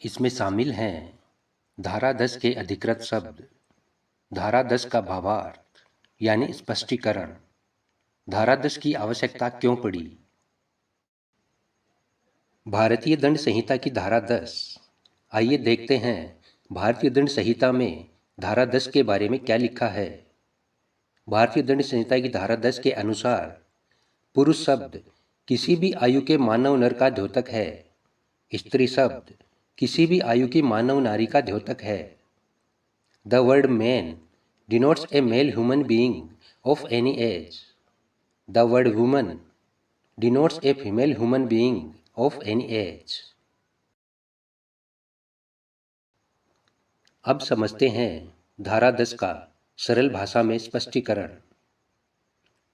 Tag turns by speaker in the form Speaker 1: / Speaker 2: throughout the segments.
Speaker 1: इसमें शामिल हैं धारा 10 के अधिकृत शब्द, धारा 10 का भावार्थ यानी स्पष्टीकरण, धारा 10 की आवश्यकता क्यों पड़ी। भारतीय दंड संहिता की धारा 10। आइए देखते हैं भारतीय दंड संहिता में धारा 10 के बारे में क्या लिखा है। भारतीय दंड संहिता की धारा 10 के अनुसार पुरुष शब्द किसी भी आयु के मानव नर का द्योतक है, स्त्री शब्द किसी भी आयु की मानव नारी का द्योतक है। The word man denotes a male human being of any age. The word woman denotes a female human being of any age. अब समझते हैं धारा 10 का सरल भाषा में स्पष्टीकरण।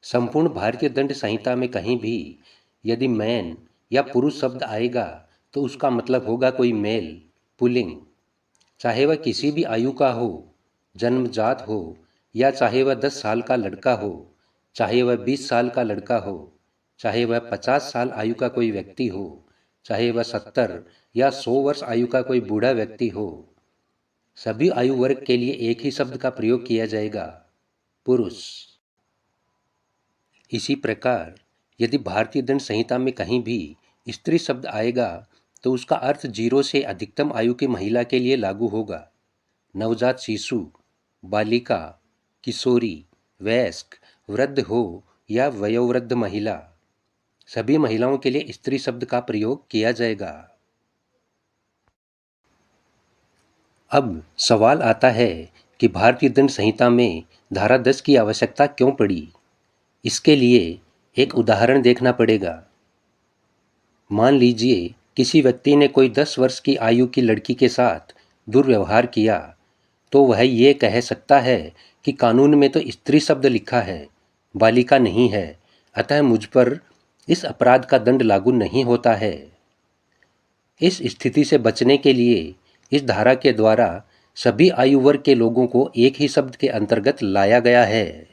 Speaker 1: संपूर्ण भारतीय दंड संहिता में कहीं भी यदि मैन या पुरुष शब्द आएगा तो उसका मतलब होगा कोई मेल, पुल्लिंग, चाहे वह किसी भी आयु का हो, जन्मजात हो, या चाहे वह 10 साल का लड़का हो, चाहे वह 20 साल का लड़का हो, चाहे वह 50 साल आयु का कोई व्यक्ति हो, चाहे वह 70 या 100 वर्ष आयु का कोई बूढ़ा व्यक्ति हो, सभी आयु वर्ग के लिए एक ही शब्द का प्रयोग किया जाएगा, पुरुष। इसी प्रकार यदि भारतीय दंड संहिता में कहीं भी स्त्री शब्द आएगा तो उसका अर्थ 0 से अधिकतम आयु की महिला के लिए लागू होगा। नवजात शिशु, बालिका, किशोरी, वयस्क, वृद्ध हो या वयोवृद्ध महिला, सभी महिलाओं के लिए स्त्री शब्द का प्रयोग किया जाएगा। अब सवाल आता है कि भारतीय दंड संहिता में धारा 10 की आवश्यकता क्यों पड़ी। इसके लिए एक उदाहरण देखना पड़ेगा। मान लीजिए किसी व्यक्ति ने कोई 10 वर्ष की आयु की लड़की के साथ दुर्व्यवहार किया तो वह ये कह सकता है कि कानून में तो स्त्री शब्द लिखा है, बालिका नहीं है, अतः मुझ पर इस अपराध का दंड लागू नहीं होता है। इस स्थिति से बचने के लिए इस धारा के द्वारा सभी आयु वर्ग के लोगों को एक ही शब्द के अंतर्गत लाया गया है।